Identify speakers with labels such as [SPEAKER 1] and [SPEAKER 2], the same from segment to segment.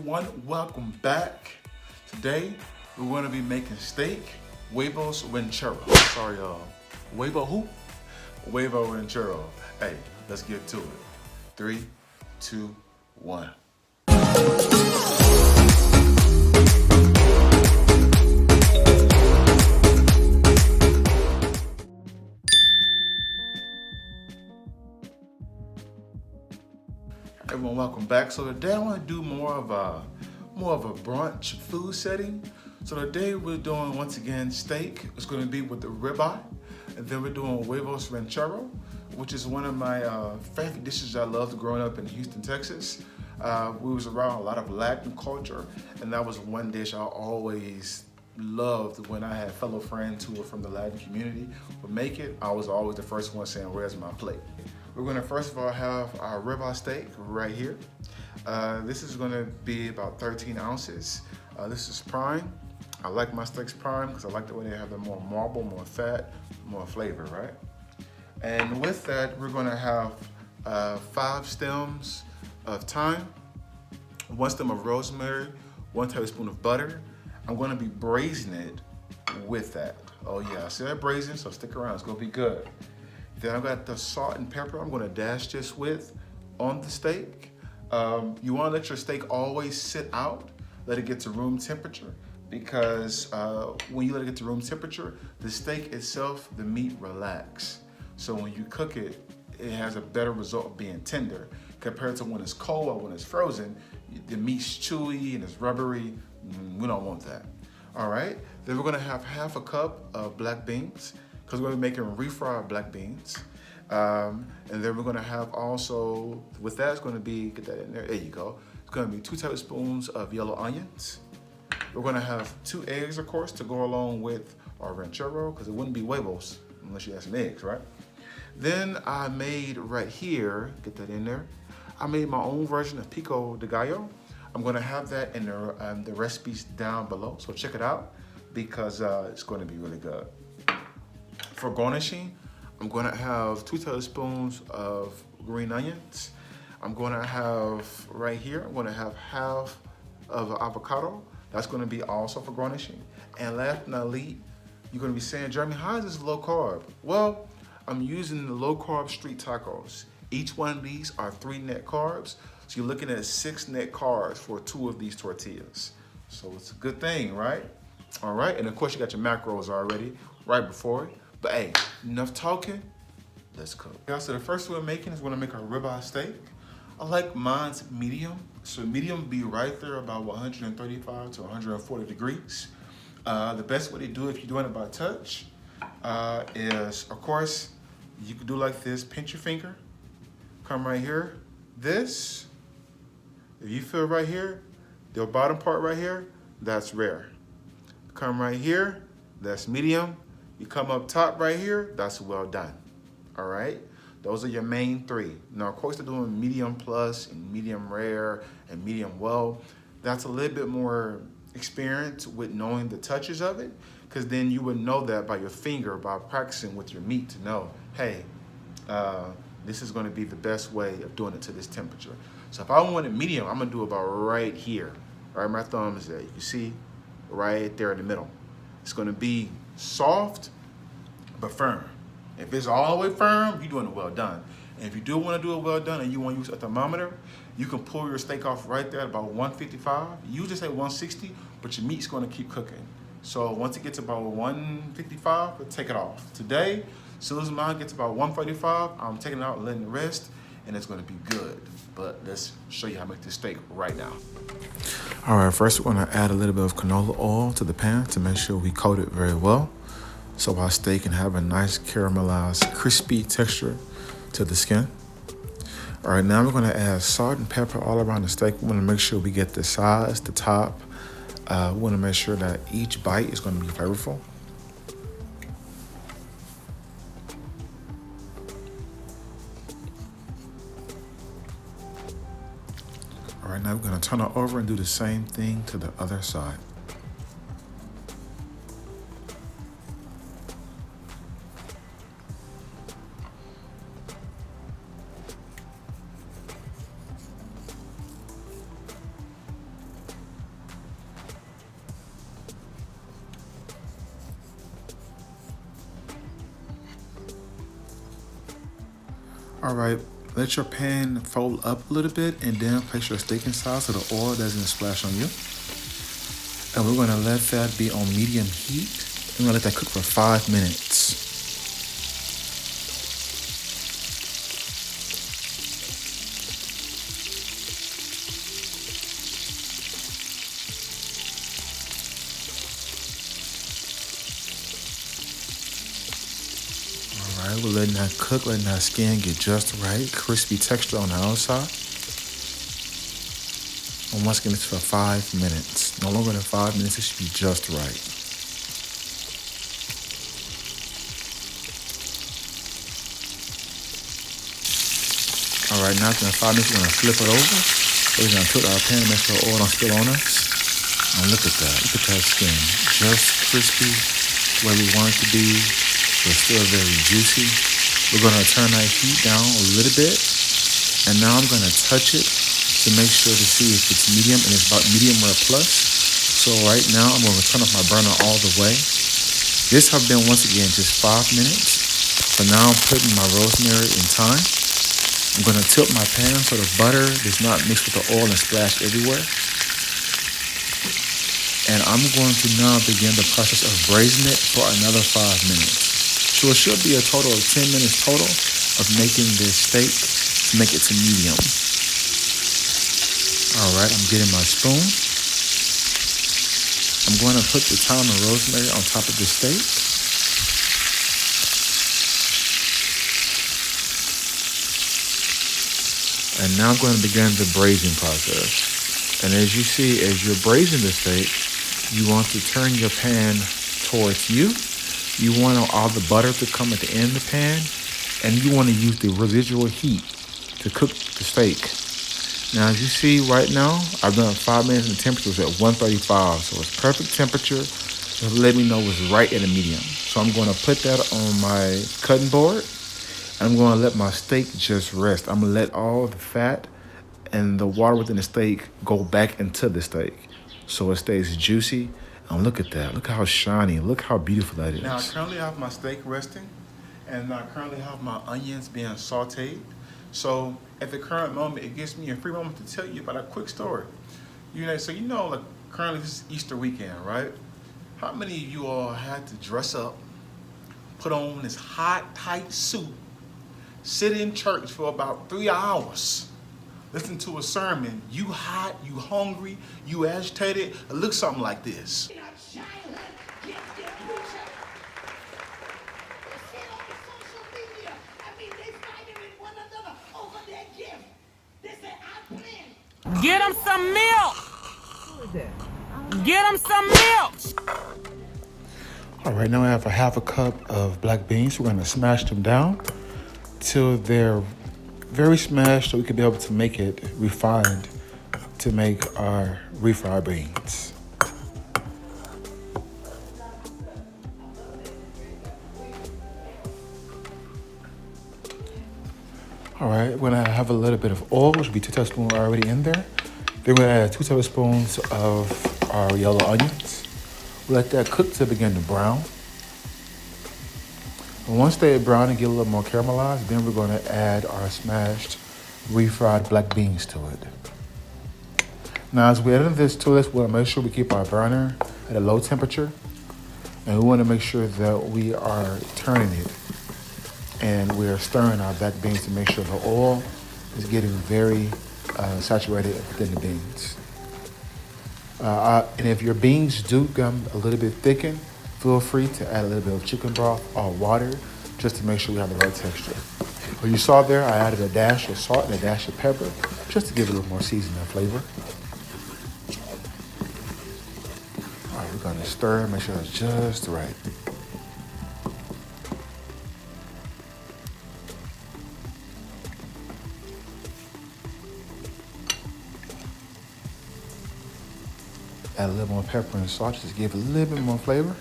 [SPEAKER 1] everyone, welcome back. Today we're going to be making steak, Juevos Rancheros. Sorry, Huevo who? Juevos Rancheros. Hey, let's get to it. 3, 2, 1. Everyone, welcome back. So today I want to do more of a brunch food setting. So today we're doing, once again, steak. It's going to be with the ribeye, and then we're doing Juevos Ranchero, which is one of my favorite dishes I loved growing up in Houston, Texas. We was around a lot of Latin culture, and that was one dish I always loved when I had fellow friends who were from the Latin community would make it. I was always the first one saying, "Where's my plate?" We're gonna first of all have our ribeye steak right here. This is gonna be about 13 ounces. This is prime. I like my steaks prime because I like the way they have the more marble, more fat, more flavor, right? And with that, we're gonna have 5 stems of thyme, 1 stem of rosemary, 1 tablespoon of butter. I'm gonna be braising it with that. Oh yeah, I said braising, so stick around, it's gonna be good. Then I've got the salt and pepper I'm gonna dash this with on the steak. You wanna let your steak always sit out, let it get to room temperature, because when you let it get to room temperature, the steak itself, the meat relax. So when you cook it, it has a better result of being tender compared to when it's cold or when it's frozen. The meat's chewy and it's rubbery. We don't want that. All right, then we're gonna have half a cup of black beans, because we're gonna be making refried black beans. And then we're gonna have also, with that, it's gonna be, get that in there, there you go. It's gonna be 2 tablespoons of yellow onions. We're gonna have 2 eggs, of course, to go along with our ranchero, because it wouldn't be huevos unless you had some eggs, right? Then I made right here, get that in there, I made my own version of Pico de Gallo. I'm gonna have that in the recipes down below, so check it out, because it's gonna be really good. For garnishing, I'm gonna have 2 tablespoons of green onions. I'm gonna have, right here, I'm gonna have half of avocado. That's gonna be also for garnishing. And last but not least, you're gonna be saying, "Jeremy, how is this low carb?" Well, I'm using the low carb street tacos. Each one of these are 3 net carbs. So you're looking at 6 net carbs for 2 of these tortillas. So it's a good thing, right? All right, and of course you got your macros already right before it. But hey, enough talking, let's cook. Yeah, so the first one we're making is we're gonna make our ribeye steak. I like mine's medium. So medium be right there about 135 to 140 degrees. The best way to do it if you're doing it by touch is, of course, you could do like this, pinch your finger, come right here, this. If you feel right here, the bottom part right here, that's rare. Come right here, that's medium. You come up top right here, that's well done, all right? Those are your main 3. Now, of course, they're doing medium plus and medium rare and medium well. That's a little bit more experience with knowing the touches of it, because then you would know that by your finger, by practicing with your meat to know, hey, this is gonna be the best way of doing it to this temperature. So if I want it medium, I'm gonna do about right here. Right, my thumb is there. You can see right there in the middle. It's gonna be soft, but firm. If it's all the way firm, you're doing it well done. And if you do want to do it well done and you want to use a thermometer, you can pull your steak off right there at about 155. You just say 160, but your meat's going to keep cooking. So once it gets about 155, take it off. Today, as soon as mine gets about 145, I'm taking it out and letting it rest, and it's going to be good. But let's show you how to make this steak right now. All right, first we're going to add a little bit of canola oil to the pan to make sure we coat it very well, so our steak can have a nice caramelized, crispy texture to the skin. All right, now we're gonna add salt and pepper all around the steak. We wanna make sure we get the sides, the top. We wanna make sure that each bite is gonna be flavorful. All right, now we're gonna turn it over and do the same thing to the other side. All right, let your pan fold up a little bit and then place your steak inside so the oil doesn't splash on you. And we're gonna let that be on medium heat. We're gonna let that cook for 5 minutes. All right, we're letting that cook, letting that skin get just right, crispy texture on the outside. And once again, it's for 5 minutes. No longer than 5 minutes, it should be just right. All right, now after 5 minutes, we're gonna flip it over. We're gonna tilt our pan, make sure the oil don't spill on us. And look at that skin. Just crispy, where we want it to be, but still very juicy. We're gonna turn that heat down a little bit. And now I'm gonna touch it to make sure to see if it's medium, and it's about medium or plus. So right now, I'm gonna turn off my burner all the way. This has been, once again, just 5 minutes. So now I'm putting my rosemary and thyme. I'm gonna tilt my pan so the butter does not mix with the oil and splash everywhere. And I'm going to now begin the process of braising it for another 5 minutes. So it should be a total of 10 minutes total of making this steak to make it to medium. All right, I'm getting my spoon. I'm going to put the thyme and rosemary on top of the steak. And now I'm going to begin the braising process. And as you see, as you're braising the steak, you want to turn your pan towards you. You want all the butter to come at the end of the pan, and you want to use the residual heat to cook the steak. Now, as you see right now, I've done 5 minutes and the temperature was at 135, so it's perfect temperature. Just let me know it's right at a medium. So I'm going to put that on my cutting board. I'm going to let my steak just rest. I'm going to let all the fat and the water within the steak go back into the steak so it stays juicy. And look at that. Look how shiny. Look how beautiful that is. Now, I currently have my steak resting, and I currently have my onions being sauteed. So at the current moment, it gives me a free moment to tell you about a quick story. Like currently this is Easter weekend, right? How many of you all had to dress up, put on this hot, tight suit, sit in church for about 3 hours, listen to a sermon, you hot, you hungry, you agitated? It looks something like this.
[SPEAKER 2] Get him some milk! Get him some milk!
[SPEAKER 1] All right, now I have a half a cup of black beans. We're gonna smash them down till they're very smashed so we can be able to make it refined to make our refried beans. All right, we're gonna have a little bit of oil, which will be 2 tablespoons already in there. Then we're gonna add 2 tablespoons of our yellow onions. We'll let that cook to begin to brown. And once they brown and get a little more caramelized, then we're gonna add our smashed refried black beans to it. Now, as we add this to us, we wanna make sure we keep our burner at a low temperature. And we wanna make sure that we are turning it and we're stirring our black beans to make sure the oil is getting very saturated within the beans. And if your beans do come a little bit thickened, feel free to add a little bit of chicken broth or water just to make sure we have the right texture. Well, you saw there, I added a dash of salt and a dash of pepper just to give it a little more seasoning and flavor. All right, we're gonna stir, make sure it's just right. Add a little more pepper and salt just to give it a little bit more flavor.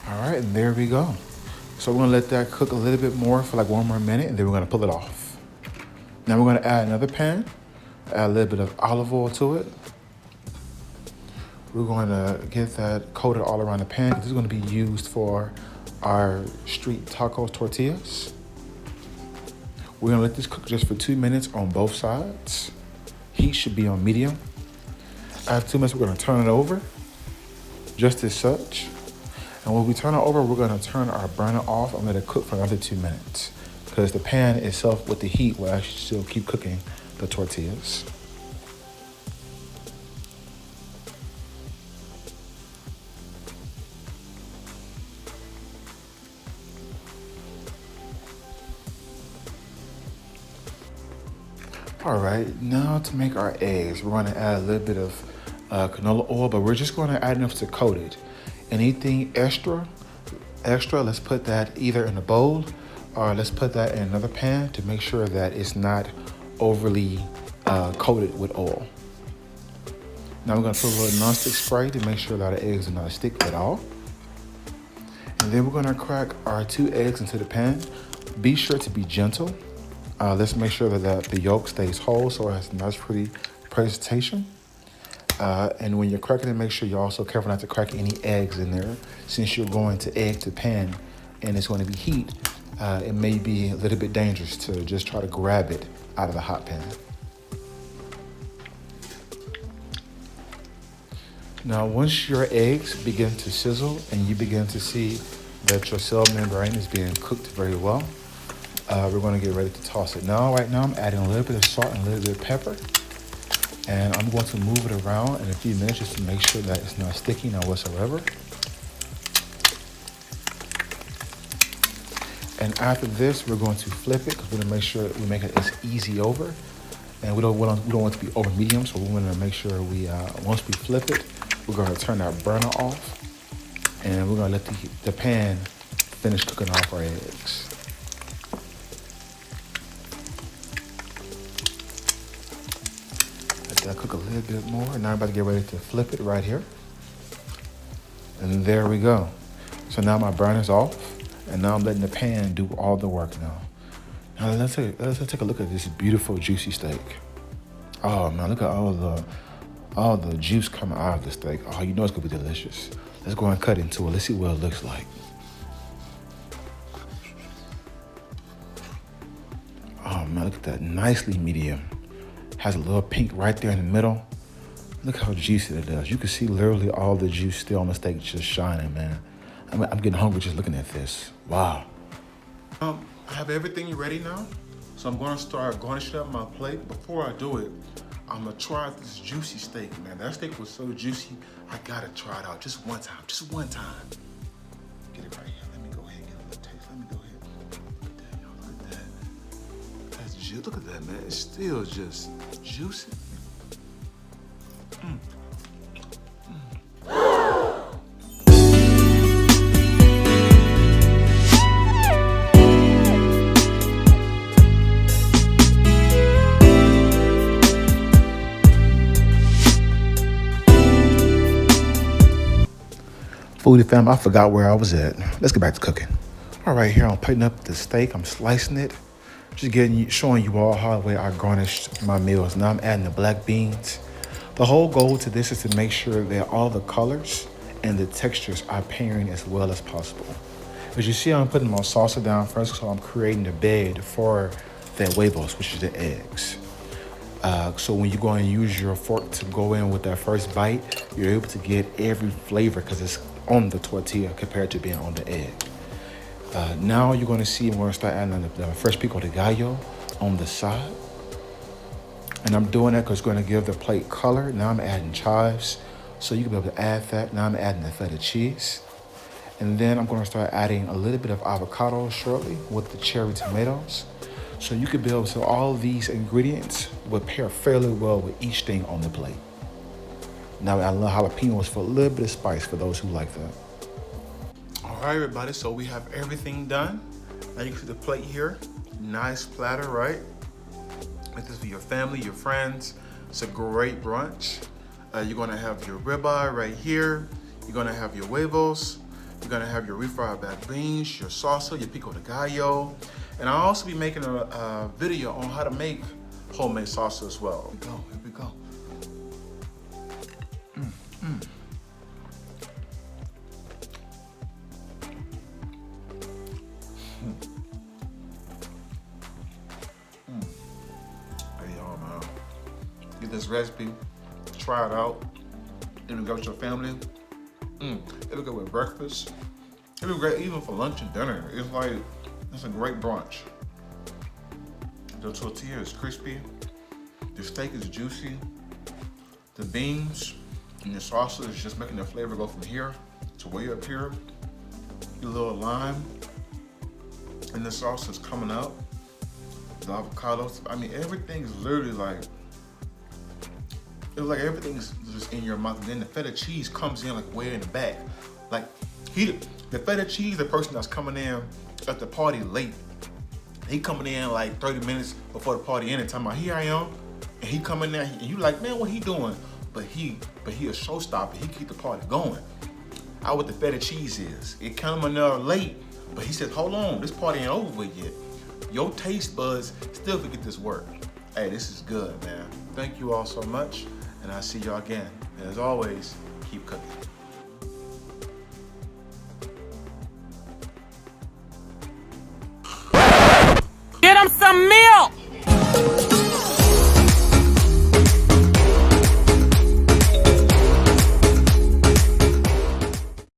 [SPEAKER 1] All right, and there we go. So we're gonna let that cook a little bit more for like 1 more minute, and then we're gonna pull it off. Now we're gonna add another pan, add a little bit of olive oil to it. We're going to get that coated all around the pan. This is gonna be used for our street taco tortillas. We're gonna let this cook just for 2 minutes on both sides. Heat should be on medium. After 2 minutes, we're gonna turn it over, just as such. And when we turn it over, we're gonna turn our burner off and let it cook for another 2 minutes, because the pan itself with the heat will actually still keep cooking the tortillas. All right, now to make our eggs, we're gonna add a little bit of canola oil, but we're just gonna add enough to coat it. Anything extra, let's put that either in a bowl or let's put that in another pan to make sure that it's not overly coated with oil. Now we're gonna put a little nonstick spray to make sure that our eggs do not stick at all. And then we're gonna crack our 2 eggs into the pan. Be sure to be gentle. Let's make sure that the yolk stays whole so it has a nice pretty presentation. And when you're cracking it, make sure you're also careful not to crack any eggs in there. Since you're going to egg to pan and it's going to be heat, it may be a little bit dangerous to just try to grab it out of the hot pan. Now, once your eggs begin to sizzle and you begin to see that your cell membrane is being cooked very well, we're going to get ready to toss it. Right now I'm adding a little bit of salt and a little bit of pepper. And I'm going to move it around in a few minutes just to make sure that it's not sticky now whatsoever. And after this, we're going to flip it because we're going to make sure we make it as easy over. And we don't want it to be over medium, so we want to make sure we, once we flip it, we're going to turn our burner off. And we're going to let the pan finish cooking off our eggs. Let that cook a little bit more. Now I'm about to get ready to flip it right here. And there we go. So now my burner's off, and now I'm letting the pan do all the work now. Now let's take a look at this beautiful juicy steak. Oh man, look at all the juice coming out of the steak. Oh, you know it's gonna be delicious. Let's go and cut into it. Let's see what it looks like. Oh man, look at that, nicely medium. Has a little pink right there in the middle. Look how juicy it is. You can see literally all the juice still on the steak just shining, man. I'm getting hungry just looking at this. Wow. I have everything ready now. So I'm gonna start garnishing up my plate. Before I do it, I'm gonna try this juicy steak, man. That steak was so juicy, I gotta try it out just one time. Get it right here. Let me go ahead and get a little taste. Let me go ahead. Look at that. That's juicy. Look at that, man. It's still just juicy. Foodie fam, I forgot where I was at. Let's get back to cooking. All right, here I'm plating up the steak. I'm slicing it. Just showing you all how the way I garnished my meals. Now I'm adding the black beans. The whole goal to this is to make sure that all the colors and the textures are pairing as well as possible. As you see, I'm putting my salsa down first, so I'm creating the bed for the huevos, which is the eggs. So when you go and use your fork to go in with that first bite, you're able to get every flavor because it's on the tortilla compared to being on the egg. Now you're going to see we're going to start adding the fresh pico de gallo on the side. And I'm doing that because it's going to give the plate color. Now I'm adding chives, so you can be able to add that. Now I'm adding the feta cheese. And then I'm going to start adding a little bit of avocado shortly with the cherry tomatoes. So you could be able to, all of these ingredients will pair fairly well with each thing on the plate. Now I love jalapeños for a little bit of spice for those who like that. All right, everybody, so we have everything done. Now you can see the plate here. Nice platter, right? Make this for your family, your friends. It's a great brunch. You're gonna have your ribeye right here. You're gonna have your huevos. You're gonna have your refried black beans, your salsa, your pico de gallo. And I'll also be making a video on how to make homemade salsa as well. Here we go. Get this recipe, try it out. It'll go with your family. It'll go with breakfast. It'll be great even for lunch and dinner. It's a great brunch. The tortilla is crispy. The steak is juicy. The beans and the salsa is just making the flavor go from here to way up here. Your little lime and the sauce is coming out. The avocados. I mean, everything's literally it's like everything's just in your mouth. And then the feta cheese comes in like way in the back. The feta cheese, the person that's coming in at the party late, he coming in like 30 minutes before the party ended, talking about, here I am. And he coming in and you like, man, what he doing? But he a showstopper. He keep the party going. How what the feta cheese is. It coming there late, but he said, hold on, this party ain't over with yet. Your taste buds still can get this work. Hey, this is good, man. Thank you all so much, and I'll see y'all again. And as always, keep cooking.
[SPEAKER 2] Get him some milk!